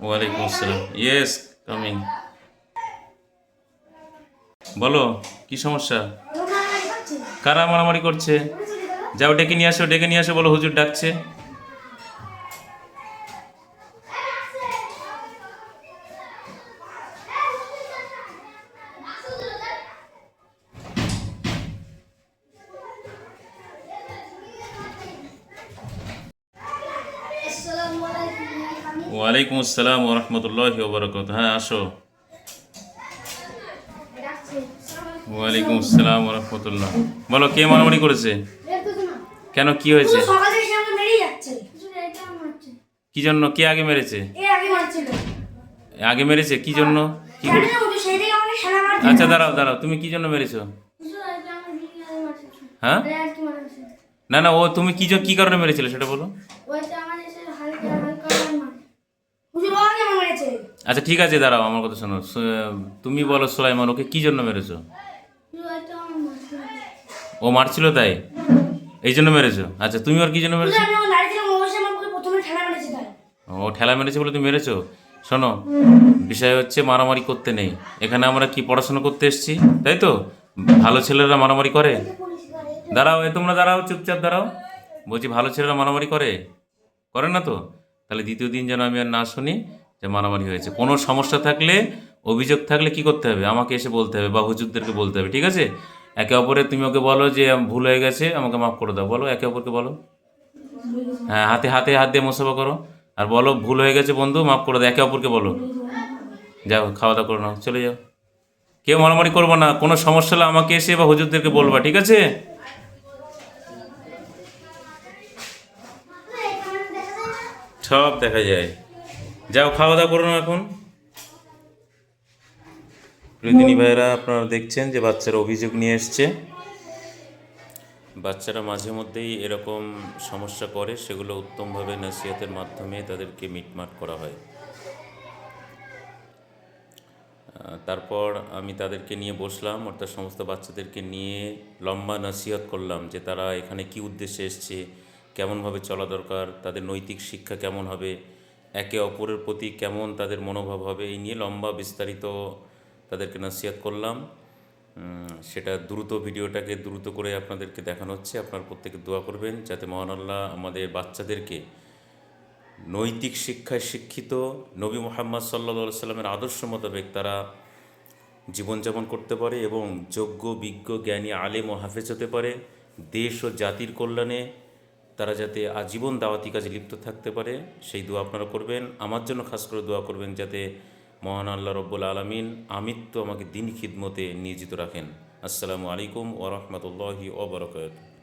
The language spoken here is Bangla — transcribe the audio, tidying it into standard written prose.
ওয়ালাইকুম আসসালাম। Yes, coming. বলো, কি সমস্যা? কারা মারামারি করছে? যাও ডেকে নিয়ে আসো, ডেকে নিয়ে আসো, বলো হুজুর ডাকছে। ওয়ালাইকুম আসসালাম ওরহমতুল্লাহি ওবরাকাতুহু। হ্যাঁ, আসো। ওয়ালাইকুম আসসালাম ওরহমতুল্লাহ। বলো, কে মারামারি করেছে? কেন, কি হয়েছে? কি জন্য? কে আগে মেরেছে? আগে মেরেছে কি জন্য? কি করে? আচ্ছা, দাঁড়াও দাঁড়াও, তুমি কি জন্য মেরেছো? হ্যাঁ, না না, ও তুমি কি কারণে মেরেছিলে সেটা বলো। আচ্ছা ঠিক আছে, দাঁড়াও, আমার কথা শোনো। তুমি বলো সুলাইমান, ওকে কি জন্য মেরেছো? ও মারছিল তাই, এই জন্য মেরেছো? আচ্ছা, তুমি ওর কি জন্য মেরেছো? ও ঠেলা মেরেছে বলে তুমি মেরেছো? শোনো, বিষয় হচ্ছে মারামারি করতে নেই এখানে। আমরা কি পড়াশোনা করতে এসেছি, তাই তো? ভালো ছেলেরা মারামারি করে? দাঁড়াও, তোমরা দাঁড়াও, চুপচাপ দাঁড়াও। বলছি, ভালো ছেলেরা মারামারি করে? করে না তো? তাহলে দ্বিতীয় দিন যেন আমি আর না শুনি যে মারামারি হয়েছে। কোনো সমস্যা থাকলে, অভিযোগ থাকলে কি করতে হবে? আমাকে এসে বলতে হবে বা হুজুরদেরকে বলতে হবে, ঠিক আছে? একে অপরে তুমি ওকে বলো যে ভুল হয়ে গেছে, আমাকে মাফ করে দাও, বলো, একে অপরকে বলো। হ্যাঁ, হাতে হাতে হাত দিয়ে মোসাফা করো। আর বলো, ভুল হয়ে গেছে বন্ধু, মাফ করে দাও, একে অপরকে বলো। যাও, খাওয়া দাওয়া করে নাও, চলে যাও। কেউ মারামারি করবো না। কোনো সমস্যা হলে আমাকে এসে বা হুজুরদেরকে বলবা, ঠিক আছে? সব দেখা যায়। যাও, খাওয়া দাওয়া করো না এখন। প্রতিদিনই ভাইয়েরা, আপনারা দেখছেন যে বাচ্চারা অভিযোগ নিয়ে এসছে। বাচ্চারা মাঝে মধ্যেই এরকম সমস্যা করে, সেগুলো উত্তমভাবে নসিহতের মাধ্যমে তাদেরকে মিটমাট করা হয়। তারপর আমি তাদেরকে নিয়ে বসলাম, অর্থাৎ সমস্ত বাচ্চাদেরকে নিয়ে লম্বা নসিহত করলাম যে তারা এখানে কি উদ্দেশ্যে এসছে, কেমনভাবে চলা দরকার, তাদের নৈতিক শিক্ষা কেমন হবে, একে অপরের প্রতি কেমন তাদের মনোভাব হবে, এই নিয়ে লম্বা বিস্তারিত তাদেরকে নসিহত করলাম। সেটা দ্রুত, ভিডিওটাকে দ্রুত করে আপনাদেরকে দেখানো হচ্ছে। আপনারা প্রত্যেকে দোয়া করবেন যাতে মহান আল্লাহ আমাদের বাচ্চাদেরকে নৈতিক শিক্ষায় শিক্ষিত, নবী মুহাম্মদ সাল্লা সাল্লামের আদর্শ মোতাবেক তারা জীবনযাপন করতে পারে এবং যোগ্য, বিজ্ঞ, জ্ঞানী, আলেম ও হাফেজ হতে পারে। দেশ ও জাতির কল্যাণে তারা যাতে আজীবন দাওয়াতি কাজে লিপ্ত থাকতে পারে, সেই দোয়া আপনারা করবেন। আমার জন্য খাস করে দোয়া করবেন যাতে মহান আল্লাহ রব্বুল আলমিন আমৃত্যু আমাকে দিন খিদমতে নিয়োজিত রাখেন। আসসালামু আলাইকুম ওরহমতুল্লাহি ওবরাকাতুহু।